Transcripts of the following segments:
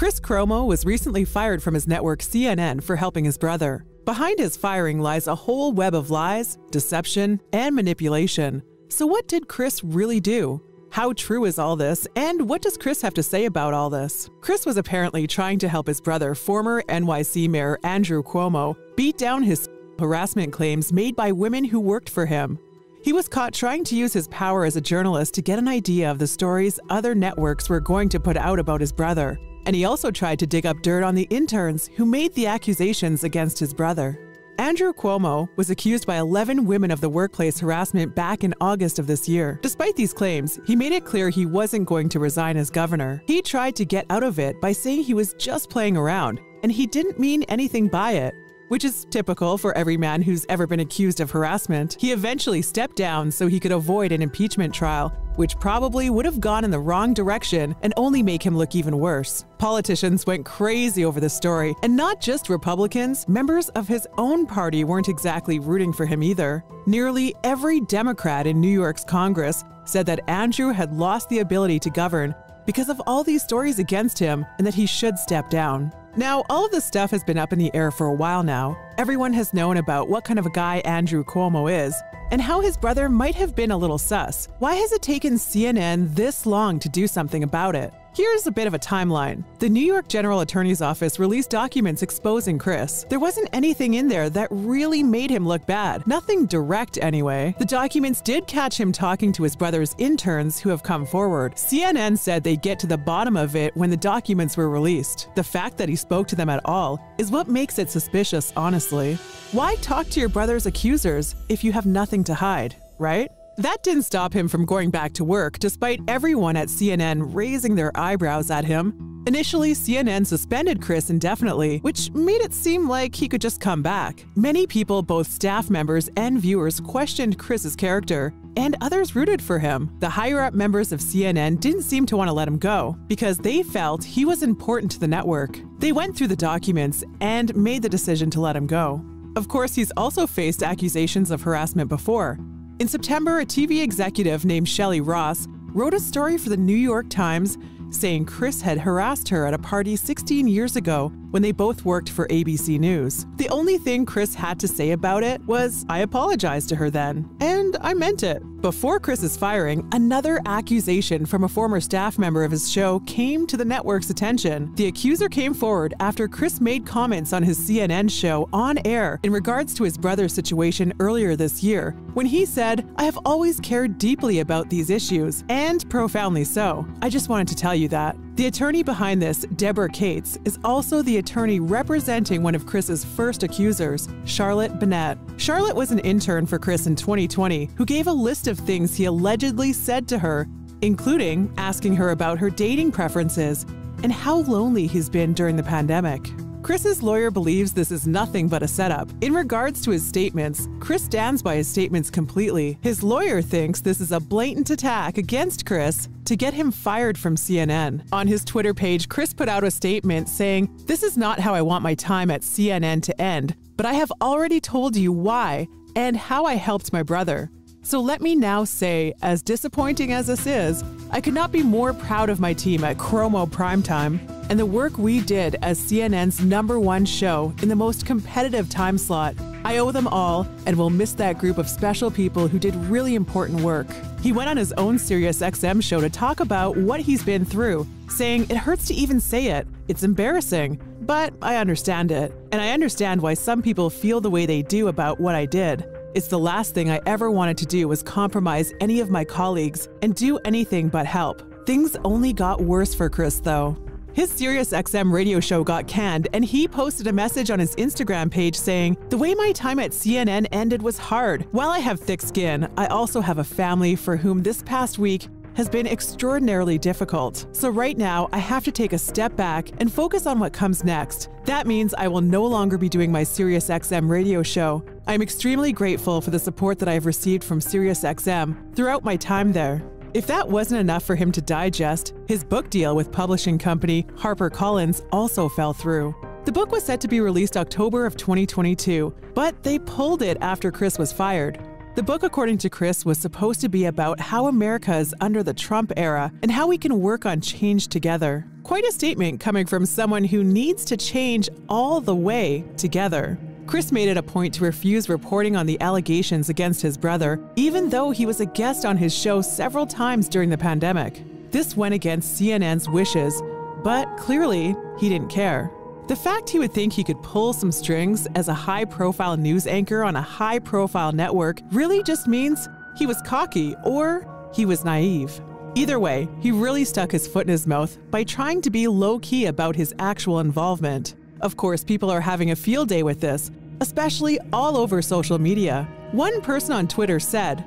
Chris Cuomo was recently fired from his network CNN for helping his brother. Behind his firing lies a whole web of lies, deception, and manipulation. So what did Chris really do? How true is all this, and what does Chris have to say about all this? Chris was apparently trying to help his brother, former NYC Mayor Andrew Cuomo, beat down his harassment claims made by women who worked for him. He was caught trying to use his power as a journalist to get an idea of the stories other networks were going to put out about his brother. And he also tried to dig up dirt on the interns who made the accusations against his brother. Andrew Cuomo was accused by 11 women of the workplace harassment back in August of this year. Despite these claims, he made it clear he wasn't going to resign as governor. He tried to get out of it by saying he was just playing around, and he didn't mean anything by it, which is typical for every man who's ever been accused of harassment. He eventually stepped down so he could avoid an impeachment trial, which probably would have gone in the wrong direction and only make him look even worse. Politicians went crazy over the story, and not just Republicans, members of his own party weren't exactly rooting for him either. Nearly every Democrat in New York's Congress said that Andrew had lost the ability to govern because of all these stories against him and that he should step down. Now, all of this stuff has been up in the air for a while now. Everyone has known about what kind of a guy Andrew Cuomo is and how his brother might have been a little sus. Why has it taken CNN this long to do something about it? Here's a bit of a timeline. The New York General Attorney's Office released documents exposing Chris. There wasn't anything in there that really made him look bad. Nothing direct anyway. The documents did catch him talking to his brother's interns who have come forward. CNN said they'd get to the bottom of it when the documents were released. The fact that he spoke to them at all is what makes it suspicious, honestly. Why talk to your brother's accusers if you have nothing to hide, right? That didn't stop him from going back to work, despite everyone at CNN raising their eyebrows at him. Initially, CNN suspended Chris indefinitely, which made it seem like he could just come back. Many people, both staff members and viewers, questioned Chris's character, and others rooted for him. The higher-up members of CNN didn't seem to want to let him go, because they felt he was important to the network. They went through the documents and made the decision to let him go. Of course, he's also faced accusations of harassment before. In September, a TV executive named Shelley Ross wrote a story for the New York Times saying Chris had harassed her at a party 16 years ago when they both worked for ABC News. The only thing Chris had to say about it was, "I apologized to her then, and I meant it." Before Chris's firing, another accusation from a former staff member of his show came to the network's attention. The accuser came forward after Chris made comments on his CNN show on air in regards to his brother's situation earlier this year, when he said, "I have always cared deeply about these issues, and profoundly so. I just wanted to tell you that." The attorney behind this, Deborah Cates, is also the attorney representing one of Chris's first accusers, Charlotte Bennett. Charlotte was an intern for Chris in 2020 who gave a list of things he allegedly said to her, including asking her about her dating preferences and how lonely he's been during the pandemic. Chris's lawyer believes this is nothing but a setup. In regards to his statements, Chris stands by his statements completely. His lawyer thinks this is a blatant attack against Chris to get him fired from CNN. On his Twitter page, Chris put out a statement saying, "This is not how I want my time at CNN to end, but I have already told you why and how I helped my brother. So let me now say, as disappointing as this is, I could not be more proud of my team at Cuomo Primetime and the work we did as CNN's #1 show in the most competitive time slot. I owe them all and will miss that group of special people who did really important work." He went on his own SiriusXM show to talk about what he's been through, saying, "It hurts to even say it. It's embarrassing, but I understand it. And I understand why some people feel the way they do about what I did. It's the last thing I ever wanted to do was compromise any of my colleagues and do anything but help." Things only got worse for Chris, though. His SiriusXM radio show got canned, and he posted a message on his Instagram page saying, "The way my time at CNN ended was hard. While I have thick skin, I also have a family for whom this past week has been extraordinarily difficult. So right now, I have to take a step back and focus on what comes next. That means I will no longer be doing my SiriusXM radio show. I'm extremely grateful for the support that I have received from SiriusXM throughout my time there." If that wasn't enough for him to digest, his book deal with publishing company HarperCollins also fell through. The book was set to be released October of 2022, but they pulled it after Chris was fired. The book, according to Chris, was supposed to be about how America is under the Trump era and how we can work on change together. Quite a statement coming from someone who needs to change all the way together. Chris made it a point to refuse reporting on the allegations against his brother, even though he was a guest on his show several times during the pandemic. This went against CNN's wishes, but clearly he didn't care. The fact he would think he could pull some strings as a high-profile news anchor on a high-profile network really just means he was cocky or he was naive. Either way, he really stuck his foot in his mouth by trying to be low-key about his actual involvement. Of course, people are having a field day with this, especially all over social media. One person on Twitter said,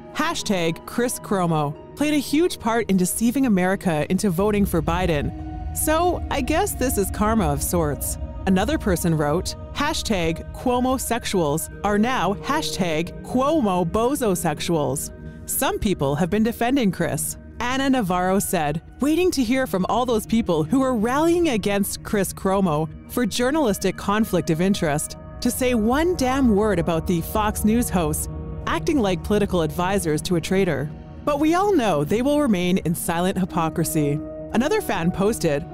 #Chris Cuomo played a huge part in deceiving America into voting for Biden. So I guess this is karma of sorts. Another person wrote, #Cuomosexuals are now #Cuomobozosexuals. Some people have been defending Chris. Anna Navarro said, waiting to hear from all those people who are rallying against Chris Cuomo for journalistic conflict of interest to say one damn word about the Fox News hosts acting like political advisors to a traitor. But we all know they will remain in silent hypocrisy. Another fan posted,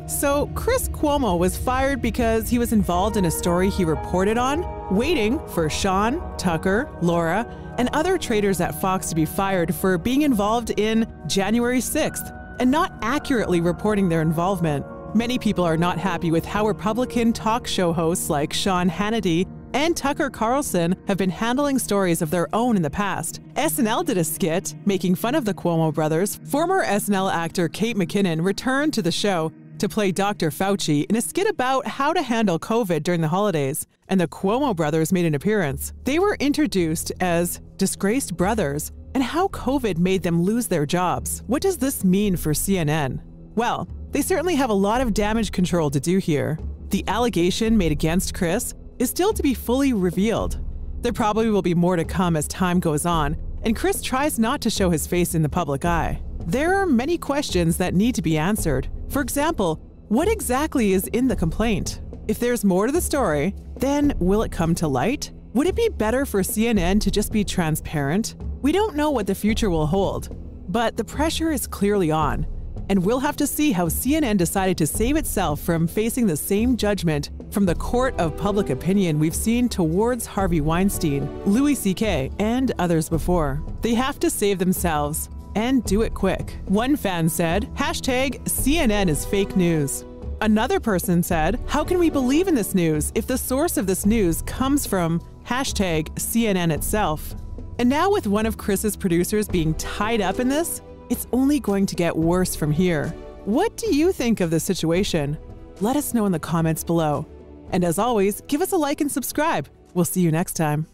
so Chris Cuomo was fired because he was involved in a story he reported on, waiting for Sean, Tucker, Laura, and other traitors at Fox to be fired for being involved in January 6th and not accurately reporting their involvement. Many people are not happy with how Republican talk show hosts like Sean Hannity and Tucker Carlson have been handling stories of their own in the past. SNL did a skit making fun of the Cuomo brothers. Former SNL actor Kate McKinnon returned to the show to play Dr. Fauci in a skit about how to handle COVID during the holidays, and the Cuomo brothers made an appearance. They were introduced as disgraced brothers and how COVID made them lose their jobs. What does this mean for CNN? Well, they certainly have a lot of damage control to do here. The allegation made against Chris is still to be fully revealed. There probably will be more to come as time goes on, and Chris tries not to show his face in the public eye. There are many questions that need to be answered. For example, what exactly is in the complaint? If there's more to the story, then will it come to light? Would it be better for CNN to just be transparent? We don't know what the future will hold, but the pressure is clearly on. And we'll have to see how CNN decided to save itself from facing the same judgment from the court of public opinion we've seen towards Harvey Weinstein, Louis C.K., and others before. They have to save themselves, and do it quick. One fan said, #CNN is fake news. Another person said, how can we believe in this news if the source of this news comes from #CNN itself? And now with one of Chris's producers being tied up in this, it's only going to get worse from here. What do you think of this situation? Let us know in the comments below. And as always, give us a like and subscribe. We'll see you next time.